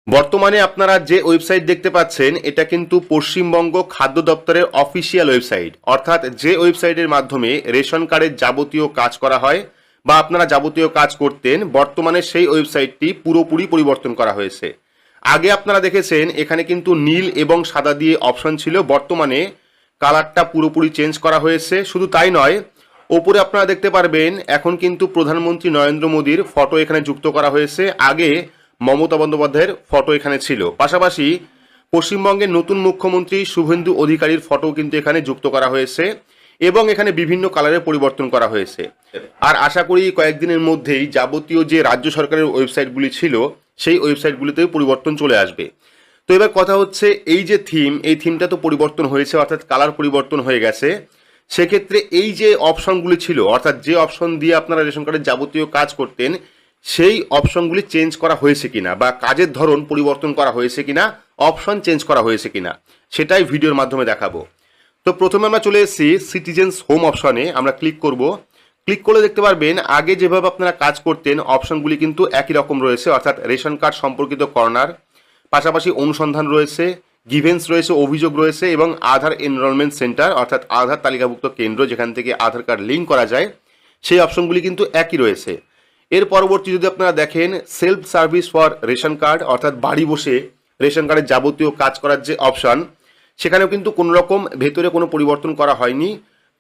বর্তমানে আপনারা যে ওয়েবসাইট দেখতে পাচ্ছেন এটা কিন্তু পশ্চিমবঙ্গ খাদ্য দপ্তরের অফিসিয়াল ওয়েবসাইট, অর্থাৎ যে ওয়েবসাইটের মাধ্যমে রেশন কার্ডের যাবতীয় কাজ করা হয় বা আপনারা যাবতীয় কাজ করতেন, বর্তমানে সেই ওয়েবসাইটটি পুরোপুরি পরিবর্তন করা হয়েছে। আগে আপনারা দেখেছেন এখানে কিন্তু নীল এবং সাদা দিয়ে অপশন ছিল, বর্তমানে কালারটা পুরোপুরি চেঞ্জ করা হয়েছে। শুধু তাই নয়, ওপরে আপনারা দেখতে পারবেন এখন কিন্তু প্রধানমন্ত্রী নরেন্দ্র মোদীর ফটো এখানে যুক্ত করা হয়েছে। আগে মমতা বন্দ্যোপাধ্যায়ের ফটো এখানে ছিল। পাশাপাশি পশ্চিমবঙ্গের নতুন মুখ্যমন্ত্রী শুভেন্দু অধিকারীর ফটো কিন্তু এখানে যুক্ত করা হয়েছে এবং এখানে বিভিন্ন কালারের পরিবর্তন করা হয়েছে। আর আশা করি কয়েকদিনের মধ্যেই যাবতীয় যে রাজ্য সরকারের ওয়েবসাইটগুলি ছিল সেই ওয়েবসাইটগুলিতেও পরিবর্তন চলে আসবে। তো এবার কথা হচ্ছে, এই যে এই থিমটা তো পরিবর্তন হয়েছে, অর্থাৎ কালার পরিবর্তন হয়ে গেছে। সেক্ষেত্রে এই যে অপশনগুলি ছিল, অর্থাৎ যে অপশন দিয়ে আপনারা রেশন কার্ডের যাবতীয় কাজ করতেন, সেই অপশনগুলি চেঞ্জ করা হয়েছে কিনা বা কাজের ধরন পরিবর্তন করা হয়েছে কিনা, অপশন চেঞ্জ করা হয়েছে কিনা, সেটাই ভিডিওর মাধ্যমে দেখাবো। তো প্রথমে আমরা চলে এসেছি সিটিজেন্স হোম অপশনে, আমরা ক্লিক করব। ক্লিক করলে দেখতে পারবেন আগে যেভাবে আপনারা কাজ করতেন অপশনগুলি কিন্তু একই রকম রয়েছে, অর্থাৎ রেশন কার্ড সম্পর্কিত কর্নার, পাশাপাশি অনুসন্ধান রয়েছে, গিভেন্স রয়েছে, অভিযোগ রয়েছে এবং আধার এনরোলমেন্ট সেন্টার অর্থাৎ আধার তালিকাভুক্ত কেন্দ্র যেখান থেকে আধার কার্ড লিঙ্ক করা যায়, সেই অপশনগুলি কিন্তু একই রয়েছে। এর পরবর্তী যদি আপনারা দেখেন self service for ration card, অর্থাৎ বাড়ি বসে রেশন কার্ডের যাবতীয় কাজ করার যে অপশন, সেখানেও কিন্তু কোনো রকম ভেতরে কোনো পরিবর্তন করা হয়নি।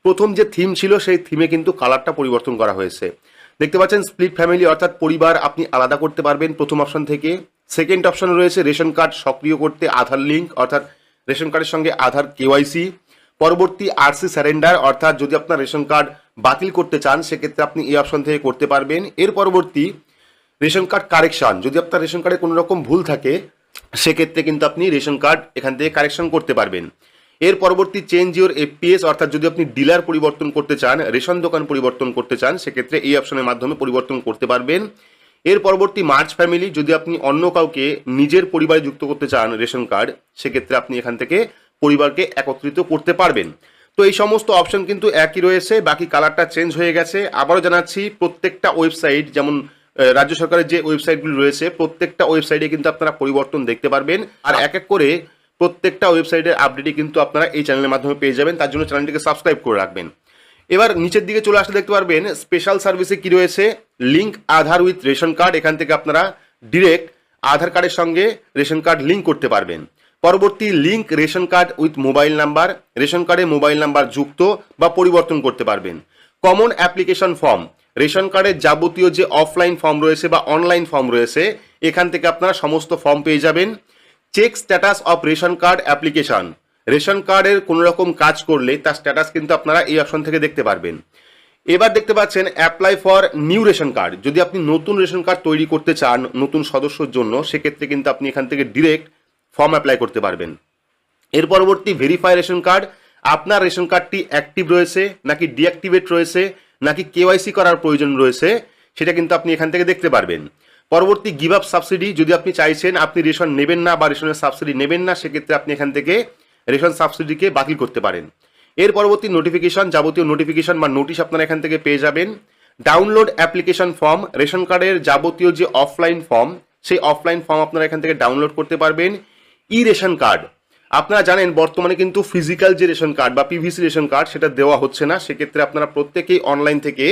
প্রথম যে থিম ছিল সেই থিমে কিন্তু কালারটা পরিবর্তন করা হয়েছে। দেখতে পাচ্ছেন স্প্লিট ফ্যামিলি অর্থাৎ পরিবার আপনি আলাদা করতে পারবেন প্রথম অপশন থেকে। সেকেন্ড অপশন রয়েছে রেশন কার্ড সক্রিয় করতে আধার লিঙ্ক, অর্থাৎ রেশন কার্ডের সঙ্গে আধার কেওয়াইসি। পরবর্তী আরসি স্যারেন্ডার, অর্থাৎ যদি আপনার রেশন কার্ড বাতিল করতে চান সেক্ষেত্রে আপনি এই অপশন থেকে করতে পারবেন। এর পরবর্তী রেশন কার্ড কারেকশন, যদি আপনার রেশন কার্ডে কোনো রকম ভুল থাকে সেক্ষেত্রে কিন্তু আপনি রেশন কার্ড এখান থেকে কারেকশন করতে পারবেন। এর পরবর্তী চেঞ্জ ইউর এফপিএস, অর্থাৎ যদি আপনি ডিলার পরিবর্তন করতে চান, রেশন দোকান পরিবর্তন করতে চান, সেক্ষেত্রে এই অপশনের মাধ্যমে পরিবর্তন করতে পারবেন। এর পরবর্তী মার্জ ফ্যামিলি, যদি আপনি অন্য কাউকে নিজের পরিবারে যুক্ত করতে চান রেশন কার্ড, সেক্ষেত্রে আপনি এখান থেকে পরিবারকে একত্রিত করতে পারবেন। তো এই সমস্ত অপশন কিন্তু একই রয়েছে, বাকি কালারটা চেঞ্জ হয়ে গেছে। আবারও জানাচ্ছি, প্রত্যেকটা ওয়েবসাইট যেমন রাজ্য সরকারের যে ওয়েবসাইটগুলি রয়েছে প্রত্যেকটা ওয়েবসাইটে কিন্তু আপনারা পরিবর্তন দেখতে পারবেন। আর এক এক করে প্রত্যেকটা ওয়েবসাইটের আপডেটই কিন্তু আপনারা এই চ্যানেলের মাধ্যমে পেয়ে যাবেন, তার জন্য চ্যানেলটিকে সাবস্ক্রাইব করে রাখবেন। এবার নিচের দিকে চলে আসলে দেখতে পারবেন স্পেশাল সার্ভিসে কি রয়েছে, link Aadhaar with ration card. এখান থেকে আপনারা ডিরেক্ট আধার কার্ডের সঙ্গে রেশন কার্ড লিঙ্ক করতে পারবেন। পরবর্তী link ration card with mobile number, ration কার্ডে মোবাইল নাম্বার যুক্ত বা পরিবর্তন করতে পারবেন। কমন অ্যাপ্লিকেশন ফর্ম, রেশন কার্ডের যাবতীয় যে অফলাইন ফর্ম রয়েছে বা অনলাইন ফর্ম রয়েছে এখান থেকে আপনারা সমস্ত ফর্ম পেয়ে যাবেন। Check status of ration card application, ration কার্ডের কোনো রকম কাজ করলে তার স্ট্যাটাস কিন্তু আপনারা এই অপশন থেকে দেখতে পারবেন। এবার দেখতে পাচ্ছেন apply for new ration card, যদি আপনি নতুন রেশন কার্ড তৈরি করতে চান নতুন সদস্যর জন্য সেক্ষেত্রে কিন্তু আপনি এখান থেকে ডিরেক্ট ফর্ম অ্যাপ্লাই করতে পারবেন। এর পরবর্তী ভেরিফাই রেশন কার্ড, আপনার রেশন কার্ডটি অ্যাক্টিভ রয়েছে নাকি ডিঅ্যাক্টিভেট রয়েছে নাকি কেওয়াইসি করার প্রয়োজন রয়েছে সেটা কিন্তু আপনি এখান থেকে দেখতে পারবেন। পরবর্তী গিভ আপ সাবসিডি, যদি আপনি চাইছেন আপনি রেশন নেবেন না বা রেশনের সাবসিডি নেবেন না সেক্ষেত্রে আপনি এখান থেকে রেশন সাবসিডিকে বাতিল করতে পারেন। এর পরবর্তী নোটিফিকেশন, যাবতীয় নোটিফিকেশন বা নোটিশ আপনারা এখান থেকে পেয়ে যাবেন। ডাউনলোড অ্যাপ্লিকেশন ফর্ম, রেশন কার্ডের যাবতীয় যে অফলাইন ফর্ম সেই অফলাইন ফর্ম আপনারা এখান থেকে ডাউনলোড করতে পারবেন। ই রেশন কার্ড, আপনারা জানেন বর্তমানে কিন্তু ফিজিক্যাল যে রেশন কার্ড বা পিভিসি রেশন কার্ড সেটা দেওয়া হচ্ছে না, সেক্ষেত্রে আপনারা প্রত্যেকেই অনলাইন থেকে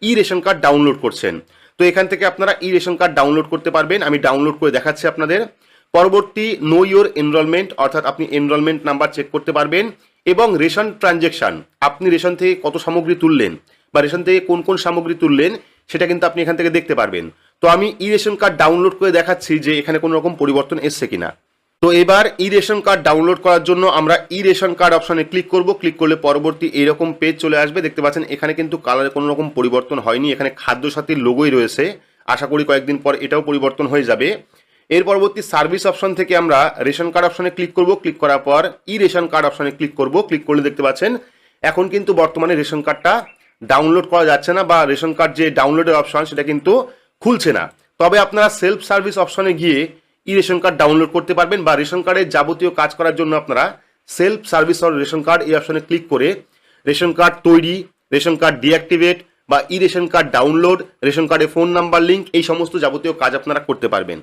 ই রেশন কার্ড ডাউনলোড করছেন। তো এখান থেকে আপনারা ই রেশন কার্ড ডাউনলোড করতে পারবেন, আমি ডাউনলোড করে দেখাচ্ছি আপনাদের। পরবর্তী নো ইওর এনরোলমেন্ট, অর্থাৎ আপনি এনরোলমেন্ট নাম্বার চেক করতে পারবেন এবং রেশন ট্রানজ্যাকশন, আপনি রেশন থেকে কত সামগ্রী তুললেন বা রেশন থেকে কোন কোন সামগ্রী তুললেন সেটা কিন্তু আপনি এখান থেকে দেখতে পারবেন। তো আমি ই রেশন কার্ড ডাউনলোড করে দেখাচ্ছি যে এখানে কোনো রকম পরিবর্তন এসছে কিনা। তো এবার ই রেশন কার্ড ডাউনলোড করার জন্য আমরা ই রেশন কার্ড অপশনে ক্লিক করব। ক্লিক করলে পরবর্তী এরকম পেজ চলে আসবে। দেখতে পাচ্ছেন এখানে কিন্তু কালারে কোনো রকম পরিবর্তন হয়নি, এখানে খাদ্য সাথীর লোগোই রয়েছে। আশা করি কয়েকদিন পর এটাও পরিবর্তন হয়ে যাবে। এর পরবর্তী সার্ভিস অপশন থেকে আমরা রেশন কার্ড অপশনে ক্লিক করব। ক্লিক করার পর ই রেশন কার্ড অপশনে ক্লিক করব। ক্লিক করলে দেখতে পাচ্ছেন এখন কিন্তু বর্তমানে রেশন কার্ডটা ডাউনলোড করা যাচ্ছে না বা রেশন কার্ড যে ডাউনলোডের অপশন সেটা কিন্তু খুলছে না। তবে আপনারা সেলফ সার্ভিস অপশনে গিয়ে ই রেশন কার্ড ডাউনলোড করতে পারবেন বা রেশন কার্ডের যাবতীয় কাজ করার জন্য আপনারা self service or ration card এই অপশনে ক্লিক করে রেশন কার্ড তৈরি, রেশন কার্ড ডিঅ্যাক্টিভেট বা ই রেশন কার্ড ডাউনলোড, রেশন কার্ডে ফোন নাম্বার লিঙ্ক, এই সমস্ত যাবতীয় কাজ আপনারা করতে পারবেন।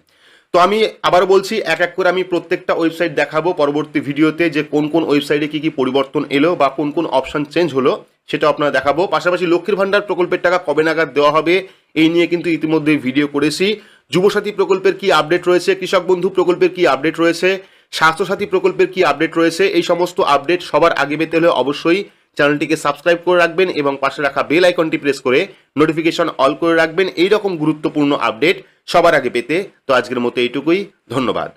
তো আমি আবার বলছি, এক এক করে আমি প্রত্যেকটা ওয়েবসাইট দেখাবো পরবর্তী ভিডিওতে, যে কোন কোন ওয়েবসাইটে কি কি পরিবর্তন এলো বা কোন কোন অপশন চেঞ্জ হলো সেটা আপনারা দেখাবো। পাশাপাশি লক্ষ্মীর ভান্ডার প্রকল্পের টাকা কবে নাগাদ দেওয়া হবে এই নিয়ে কিন্তু ইতিমধ্যে ভিডিও করেছি। যুবসাথী প্রকল্পের কি আপডেট রয়েছে, কৃষক বন্ধু প্রকল্পের কি আপডেট রয়েছে, স্বাস্থ্যসাথী প্রকল্পের কি আপডেট রয়েছে, এই সমস্ত আপডেট সবার আগে পেতে হলে অবশ্যই চ্যানেলটিকে সাবস্ক্রাইব করে রাখবেন এবং পাশে রাখা বেল আইকনটি প্রেস করে নোটিফিকেশন অল করে রাখবেন এই রকম গুরুত্বপূর্ণ আপডেট সবার আগে পেতে। তো আজকের মতো এইটুকুই, ধন্যবাদ।